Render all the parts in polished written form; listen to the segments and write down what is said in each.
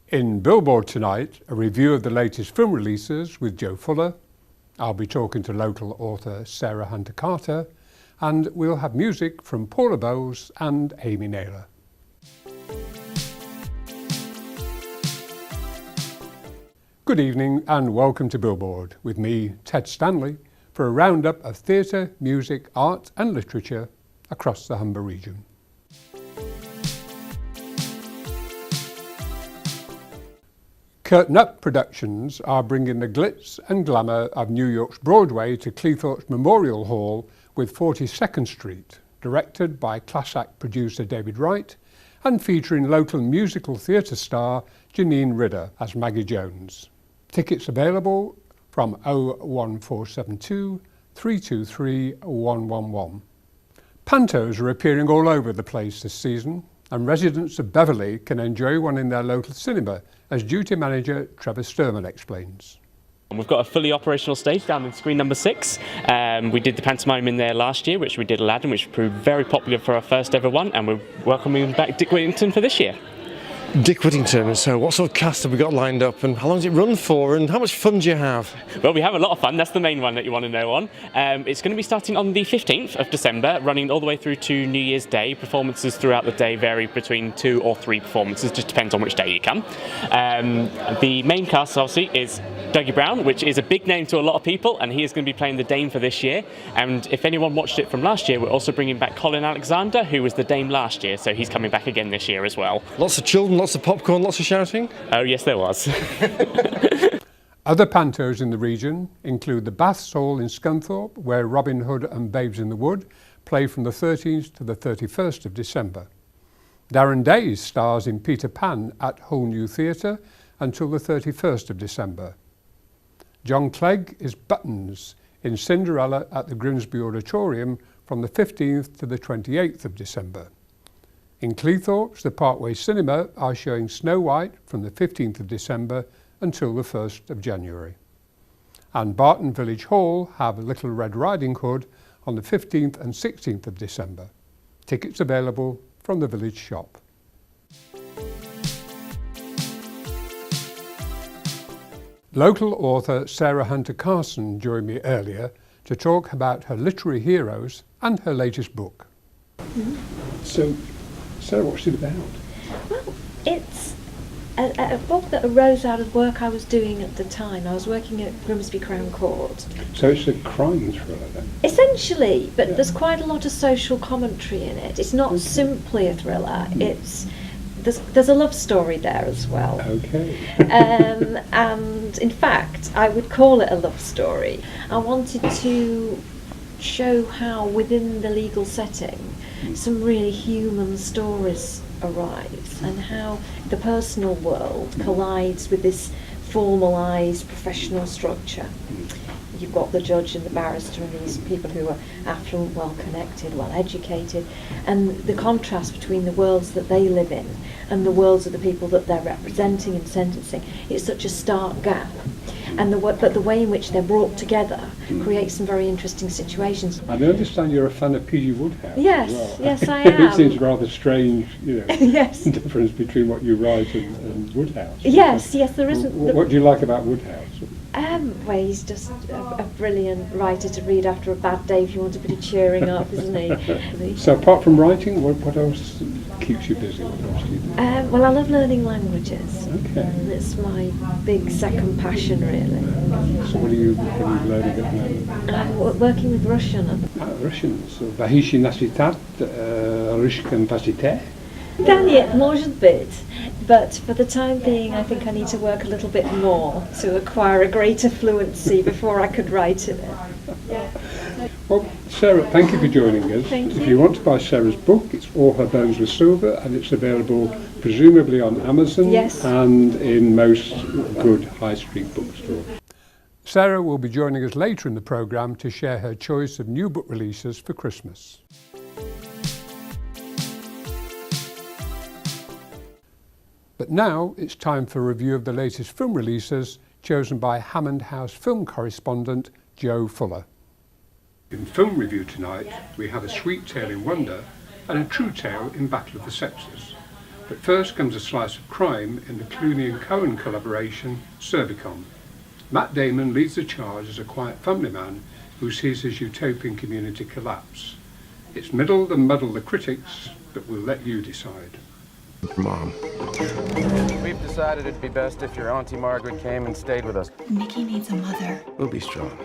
In Billboard tonight, a review of the latest film releases with Joe Fuller. I'll be talking to local author Sarah Hunter Carter, and we'll have music from Paula and Amy Naylor. Good evening and welcome to Billboard with me, Ted Stanley, for a roundup of theatre, music, art and literature across the Humber region. Curtain Up Productions are bringing the glitz and glamour of New York's Broadway to Cleethorpes Memorial Hall with 42nd Street, directed by class act producer David Wright and featuring local musical theatre star Janine Ridder as Maggie Jones. Tickets available from 01472 323 111. Pantos are appearing all over the place this season, and residents of Beverley can enjoy one in their local cinema, as duty manager Trevor Sturman explains. We've got a fully operational stage down in screen number 6. We did the pantomime in there last year, which we did Aladdin, which proved very popular for our first ever one, and we're welcoming back Dick Whittington for this year. Dick Whittington, so what sort of cast have we got lined up, and how long does it run for, and how much fun do you have? Well, we have a lot of fun. That's the main one that you want to know on. It's going to be starting on the 15th of December, running all the way through to New Year's Day. Performances throughout the day vary between 2 or 3 performances, just depends on which day you come. The main cast, obviously, is Dougie Brown, which is a big name to a lot of people, and he is going to be playing the Dame for this year. And if anyone watched it from last year, we're also bringing back Colin Alexander, who was the Dame last year, so he's coming back again this year as well. Lots of children, lots of popcorn, lots of shouting? Oh yes, there was. Other pantos in the region include the Baths Hall in Scunthorpe, where Robin Hood and Babes in the Wood play from the 13th to the 31st of December. Darren Days stars in Peter Pan at Whole New Theatre until the 31st of December. John Clegg is Buttons in Cinderella at the Grimsby Auditorium from the 15th to the 28th of December. In Cleethorpes, the Parkway Cinema are showing Snow White from the 15th of December until the 1st of January. And Barton Village Hall have Little Red Riding Hood on the 15th and 16th of December. Tickets available from the village shop. Local author Sarah Hunter Carson joined me earlier to talk about her literary heroes and her latest book. So, Sarah, what's it about? Well, it's a book that arose out of work I was doing at the time. I was working at Grimsby Crown Court. So it's a crime thriller then? Essentially, but there's quite a lot of social commentary in it. It's not simply a thriller, there's a love story there as well. Okay. And in fact, I would call it a love story. I wanted to show how within the legal setting some really human stories arise, and how the personal world collides with this formalised professional structure. You've got the judge and the barrister and these people who are affluent, well connected, well educated, and the contrast between the worlds that they live in and the worlds of the people that they're representing and sentencing. It's such a stark gap. And but the way in which they're brought together creates some very interesting situations. I understand you're a fan of P.G. Wodehouse. Yes, as well. yes I am. It seems rather strange, Yes. difference between what you write and Wodehouse. Yes, there isn't. What do you like about Wodehouse? Well, he's just a brilliant writer to read after a bad day if you want a bit of cheering up, isn't he? So apart from writing, what else keeps you busy? What else do you do? Well, I love learning languages. Okay. It's my big second passion, really. So what are you learning at the moment? I'm working with Russian. Russian. So Vahishi nasitat, Russian pasite. Да нет, может быть. But for the time being, I think I need to work a little bit more to acquire a greater fluency before I could write in it. Yeah. Well, Sarah, thank you for joining us. Thank you. If you want to buy Sarah's book, it's All Her Bones Were Silver, and it's available presumably on Amazon and in most good high street bookstores. Sarah will be joining us later in the programme to share her choice of new book releases for Christmas. But now it's time for a review of the latest film releases chosen by Hammond House film correspondent Joe Fuller. In film review tonight, we have A Sweet Tale in Wonder and A True Tale in Battle of the Sexes. But first comes a slice of crime in the Clooney and Cohen collaboration, Cerbicon. Matt Damon leads the charge as a quiet family man who sees his utopian community collapse. It's middled and muddled the critics, but we'll let you decide. Mom. We've decided it'd be best if your Auntie Margaret came and stayed with us. Mickey needs a mother. We'll be strong.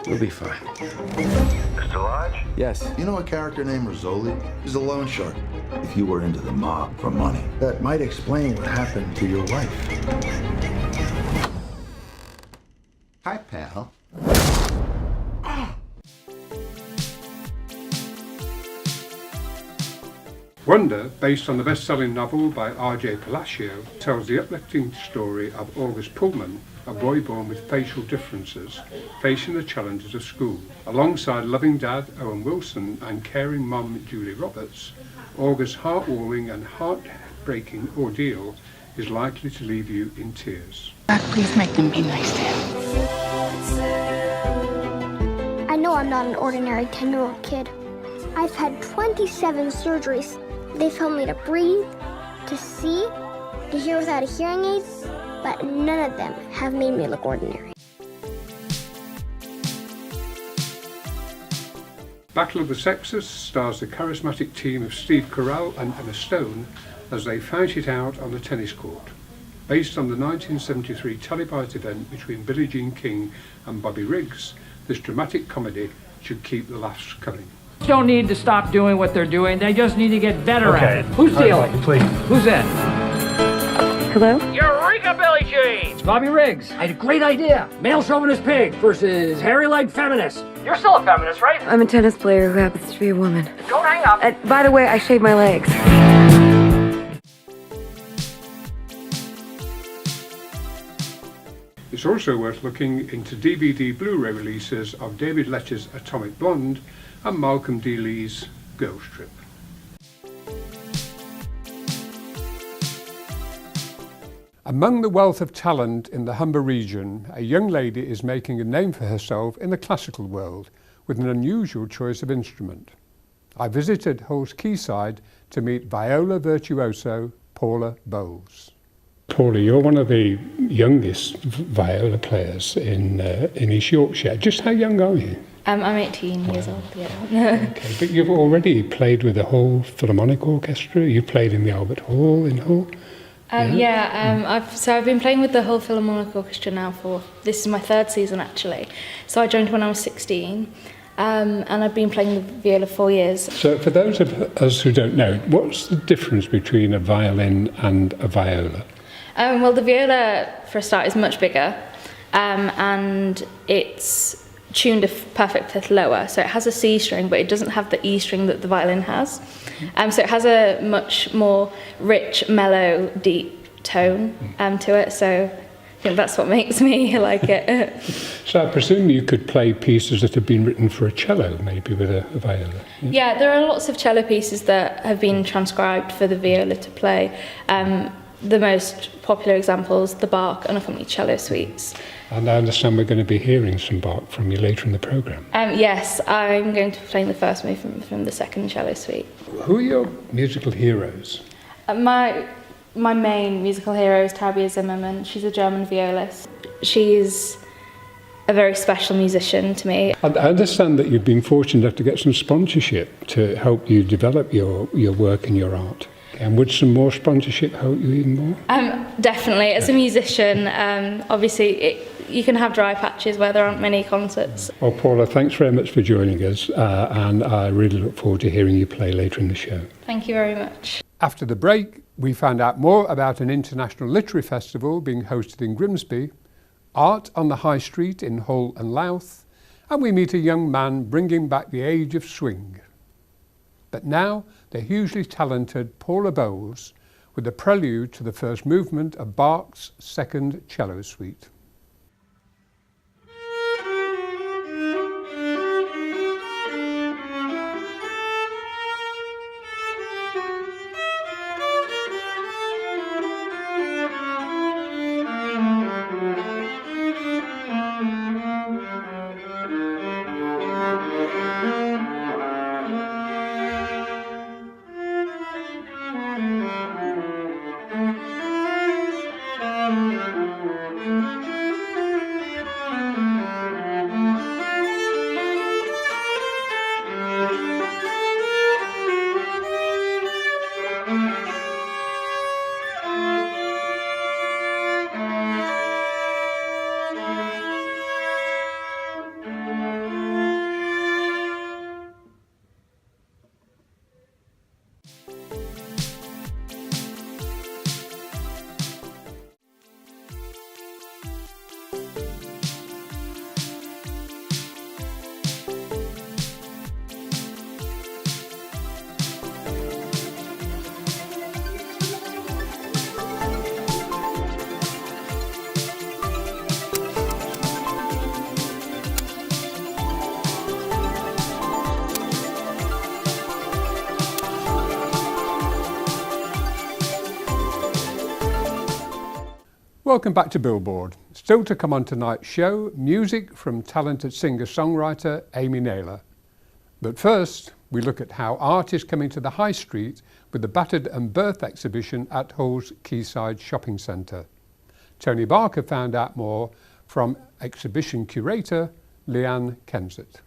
We'll be fine. Mr. Lodge? Yes. You know a character named Rizzoli? He's a loan shark. If you were into the mob for money, that might explain what happened to your wife. Hi, pal. Wonder, based on the best-selling novel by R.J. Palacio, tells the uplifting story of August Pullman, a boy born with facial differences, facing the challenges of school. Alongside loving dad Owen Wilson and caring mum Julie Roberts, August's heartwarming and heartbreaking ordeal is likely to leave you in tears. God, please make them be nice to him. I know I'm not an ordinary 10-year-old kid. I've had 27 surgeries. They've helped me to breathe, to see, to hear without a hearing aid, but none of them have made me look ordinary. Battle of the Sexes stars the charismatic team of Steve Carell and Emma Stone as they fight it out on the tennis court. Based on the 1973 televised event between Billie Jean King and Bobby Riggs, this dramatic comedy should keep the laughs coming. Don't need to stop doing what they're doing. They just need to get better at it. Who's dealing? Please. Who's in? Hello? Eureka, Billy Jean! It's Bobby Riggs. I had a great idea. Male chauvinist pig versus hairy-legged feminist. You're still a feminist, right? I'm a tennis player who happens to be a woman. Don't hang up. By the way, I shave my legs. It's also worth looking into DVD Blu-ray releases of David Letter's Atomic Blonde and Malcolm D. Lee's Girls Trip. Among the wealth of talent in the Humber region, a young lady is making a name for herself in the classical world with an unusual choice of instrument. I visited Hull's Quayside to meet viola virtuoso Paula Bowles. Paula, you're one of the youngest viola players in East Yorkshire. Just how young are you? I'm 18 years old, yeah. Okay, but you've already played with the Hull Philharmonic Orchestra. You played in the Albert Hall in Hull. I've been playing with the Hull Philharmonic Orchestra now this is my third season actually. So I joined when I was 16. And I've been playing the viola 4 years. So for those of us who don't know, what's the difference between a violin and a viola? Well, the viola, for a start, is much bigger, and it's tuned a perfect fifth lower. So it has a C string, but it doesn't have the E string that the violin has. So it has a much more rich, mellow, deep tone to it. So I think that's what makes me like it. So I presume you could play pieces that have been written for a cello, maybe with a viola. Yeah, there are lots of cello pieces that have been transcribed for the viola to play. The most popular examples, the Bach unaccompanied cello suites. And I understand we're going to be hearing some Bach from you later in the programme. Yes, I'm going to be playing the first movement from the second cello suite. Who are your musical heroes? My main musical hero is Tabia Zimmermann. She's a German violist. She's a very special musician to me. I understand that you've been fortunate enough to get some sponsorship to help you develop your work and your art. And would some more sponsorship help you even more? Definitely. As a musician, obviously you can have dry patches where there aren't many concerts. Well, Paula, thanks very much for joining us, and I really look forward to hearing you play later in the show. Thank you very much. After the break, we found out more about an international literary festival being hosted in Grimsby, art on the High Street in Hull and Louth, and we meet a young man bringing back the age of swing. But now, the hugely talented Paula Bowles with the prelude to the first movement of Bach's second cello suite. Welcome back to Billboard. Still to come on tonight's show, music from talented singer-songwriter Amy Naylor. But first, we look at how art is coming to the High Street with the Battered and Birth exhibition at Hull's Quayside Shopping Centre. Tony Barker found out more from exhibition curator Leanne Kensett.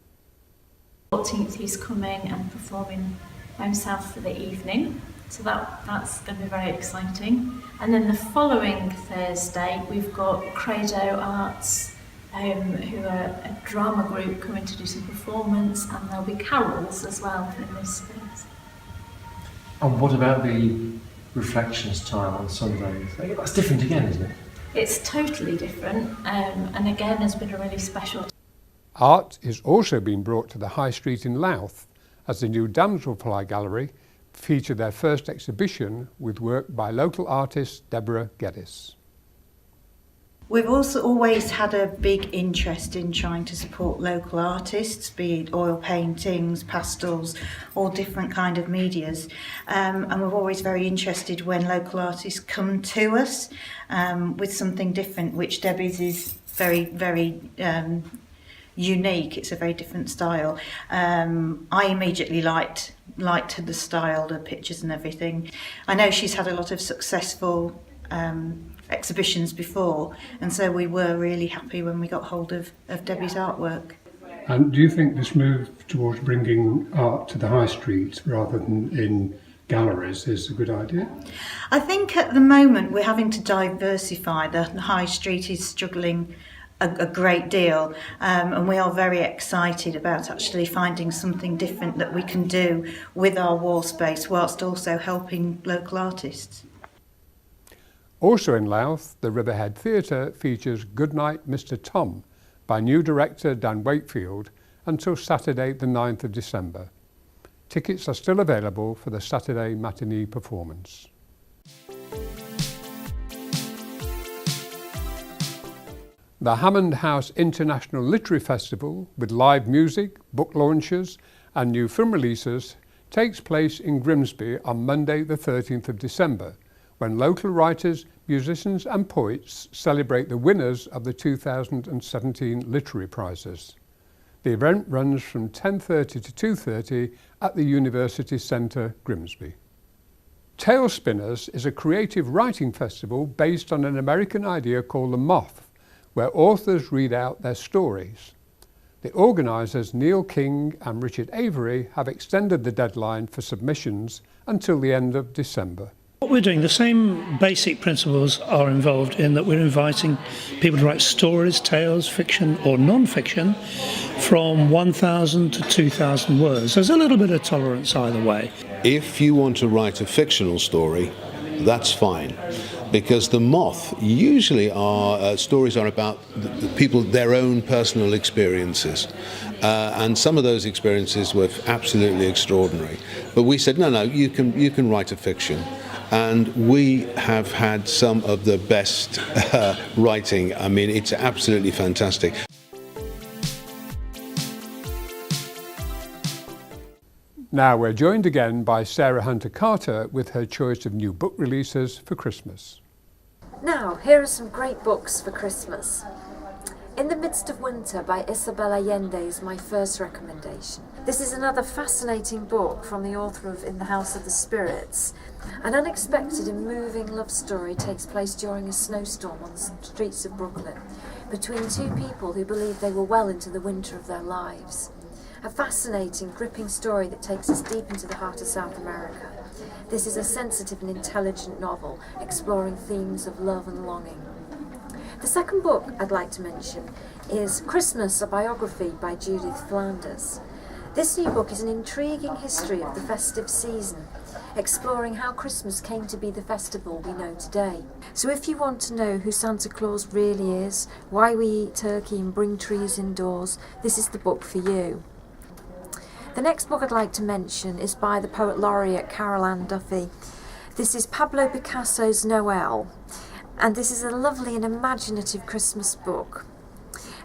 14th he's coming and performing by himself for the evening, so that's going to be very exciting. And then the following Thursday we've got Credo Arts, who are a drama group coming to do some performance, and there'll be carols as well in this space. And what about the reflections time on Sundays? That's different again, isn't it? It's totally different, and again has been a really special. Art is also being brought to the High Street in Louth as the new Damselfly Gallery feature their first exhibition with work by local artist Deborah Geddes. We've also always had a big interest in trying to support local artists, be it oil paintings, pastels, all different kind of medias. And we're always very interested when local artists come to us with something different, which Debbie's is very, very unique. It's a very different style. I immediately liked the style, the pictures and everything. I know she's had a lot of successful exhibitions before, and so we were really happy when we got hold of Debbie's artwork. And do you think this move towards bringing art to the High Street rather than in galleries is a good idea? I think at the moment we're having to diversify. The High Street is struggling a great deal, and we are very excited about actually finding something different that we can do with our wall space whilst also helping local artists. Also in Louth, the Riverhead Theatre features Goodnight Mr. Tom by new director Dan Wakefield until Saturday the 9th of December. Tickets are still available for the Saturday matinee performance. The Hammond House International Literary Festival, with live music, book launches and new film releases, takes place in Grimsby on Monday the 13th of December, when local writers, musicians and poets celebrate the winners of the 2017 literary prizes. The event runs from 10:30 to 2:30 at the University Centre, Grimsby. Tale Spinners is a creative writing festival based on an American idea called The Moth, where authors read out their stories. The organisers Neil King and Richard Avery have extended the deadline for submissions until the end of December. What we're doing, the same basic principles are involved in that we're inviting people to write stories, tales, fiction or non-fiction from 1,000 to 2,000 words. There's a little bit of tolerance either way. If you want to write a fictional story, that's fine. Because The Moth usually stories are about the people, their own personal experiences. And some of those experiences were absolutely extraordinary. But we said, no, you can write a fiction. And we have had some of the best writing. I mean, it's absolutely fantastic. Now we're joined again by Sarah Hunter Carter with her choice of new book releases for Christmas. Now, here are some great books for Christmas. In the Midst of Winter by Isabel Allende is my first recommendation. This is another fascinating book from the author of In the House of the Spirits. An unexpected and moving love story takes place during a snowstorm on the streets of Brooklyn between two people who believe they were well into the winter of their lives. A fascinating, gripping story that takes us deep into the heart of South America. This is a sensitive and intelligent novel exploring themes of love and longing. The second book I'd like to mention is Christmas, a biography by Judith Flanders. This new book is an intriguing history of the festive season, exploring how Christmas came to be the festival we know today. So if you want to know who Santa Claus really is, why we eat turkey and bring trees indoors, this is the book for you. The next book I'd like to mention is by the poet laureate Carol Ann Duffy. This is Pablo Picasso's Noel, and this is a lovely and imaginative Christmas book.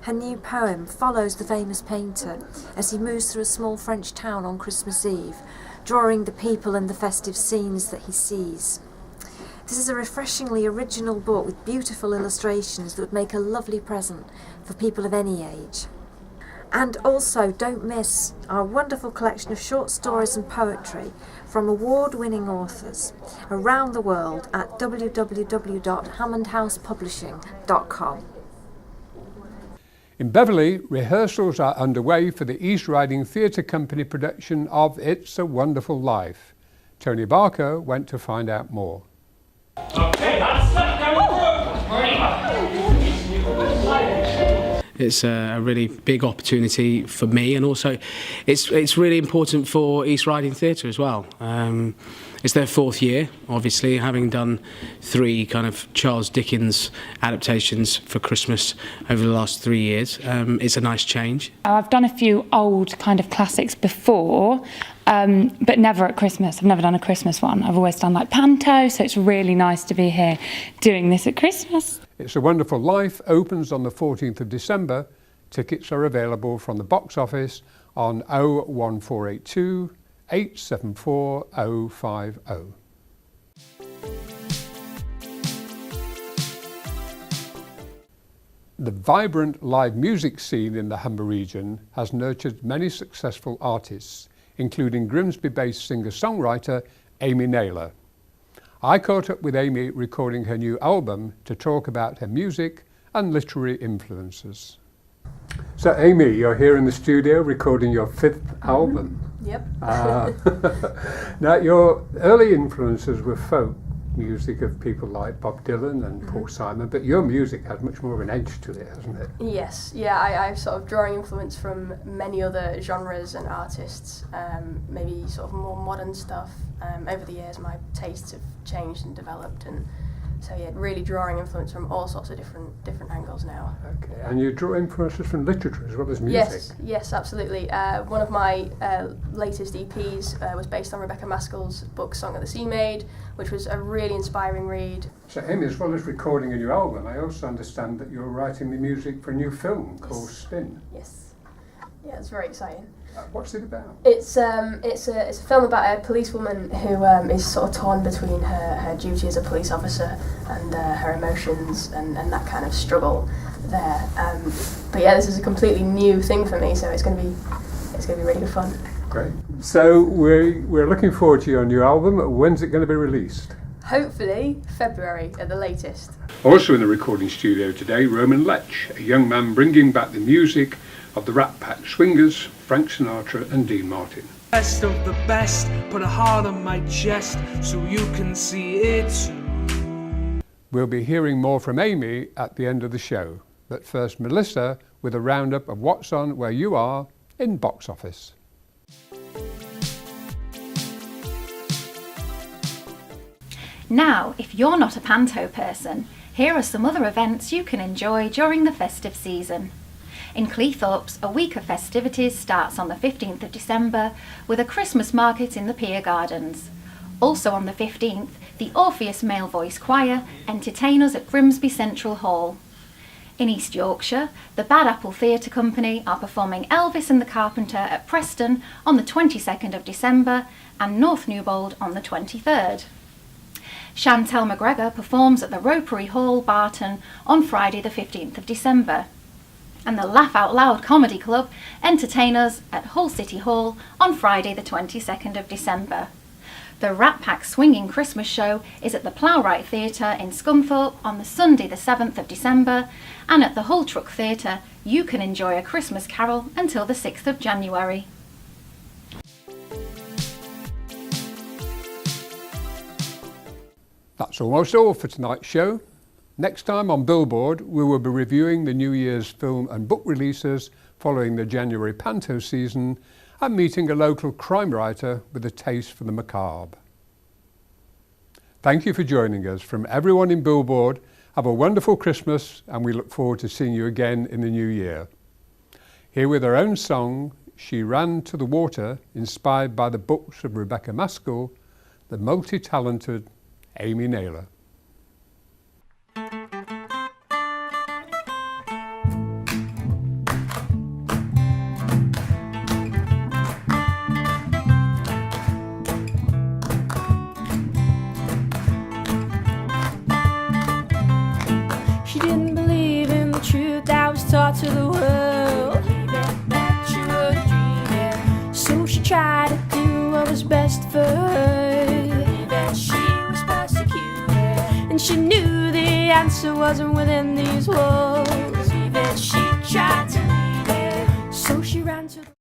Her new poem follows the famous painter as he moves through a small French town on Christmas Eve, drawing the people and the festive scenes that he sees. This is a refreshingly original book with beautiful illustrations that would make a lovely present for people of any age. And also, don't miss our wonderful collection of short stories and poetry from award-winning authors around the world at www.hammondhousepublishing.com. In Beverley, rehearsals are underway for the East Riding Theatre Company production of It's a Wonderful Life. Tony Barker went to find out more. It's a really big opportunity for me, and also it's really important for East Riding Theatre as well. It's their 4th year, obviously, having done 3 kind of Charles Dickens adaptations for Christmas over the last 3 years. It's a nice change. I've done a few old kind of classics before, but never at Christmas. I've never done a Christmas one. I've always done like panto, so it's really nice to be here doing this at Christmas. It's a Wonderful Life opens on the 14th of December. Tickets are available from the box office on 01482 874 050. The vibrant live music scene in the Humber region has nurtured many successful artists, including Grimsby-based singer-songwriter Amy Naylor. I caught up with Amy recording her new album to talk about her music and literary influences. So Amy, you're here in the studio recording your 5th album. Yep. Now your early influences were folk music of people like Bob Dylan and Paul Simon, but your music has much more of an edge to it, hasn't it? Yes, yeah, I've sort of drawing influence from many other genres and artists, maybe sort of more modern stuff. Over the years my tastes have changed and developed, and so yeah, really drawing influence from all sorts of different angles now. Okay, and you draw influences from literature as well as music? Yes, absolutely. One of my latest EPs was based on Rebecca Maskell's book Song of the Sea Maid, which was a really inspiring read. So Amy, as well as recording a new album, I also understand that you're writing the music for a new film called Spin. Yes. Yeah, it's very exciting. What's it about? It's a film about a policewoman who is sort of torn between her duty as a police officer and her emotions and that kind of struggle there. But yeah, this is a completely new thing for me, so it's going to be really good fun. Great. So we're looking forward to your new album. When's it going to be released? Hopefully February at the latest. Also in the recording studio today, Roman Lech, a young man bringing back the music of the Rat Pack Swingers, Frank Sinatra and Dean Martin. Best of the best, put a heart on my chest so you can see it too. We'll be hearing more from Amy at the end of the show, but first Meliisa with a roundup of what's on where you are in box office. Now, if you're not a panto person, here are some other events you can enjoy during the festive season. In Cleethorpes, a week of festivities starts on the 15th of December with a Christmas market in the Pier Gardens. Also on the 15th, the Orpheus Male Voice Choir entertain us at Grimsby Central Hall. In East Yorkshire, the Bad Apple Theatre Company are performing Elvis and the Carpenter at Preston on the 22nd of December and North Newbold on the 23rd. Chantel McGregor performs at the Ropery Hall, Barton on Friday the 15th of December. And the Laugh Out Loud Comedy Club entertain us at Hull City Hall on Friday the 22nd of December. The Rat Pack Swinging Christmas Show is at the Plowright Theatre in Scunthorpe on the Sunday the 7th of December, and at the Hull Truck Theatre you can enjoy a Christmas carol until the 6th of January. That's almost all for tonight's show. Next time on Billboard, we will be reviewing the New Year's film and book releases following the January panto season and meeting a local crime writer with a taste for the macabre. Thank you for joining us. From everyone in Billboard, have a wonderful Christmas and we look forward to seeing you again in the new year. Here with her own song, She Ran to the Water, inspired by the books of Rebecca Maskell, the multi-talented Amy Naylor. taught to the world that you were dreaming. So she tried to do what was best for her, that she was persecuted, and she knew the answer wasn't within these walls. That she tried to leave it, so she ran to the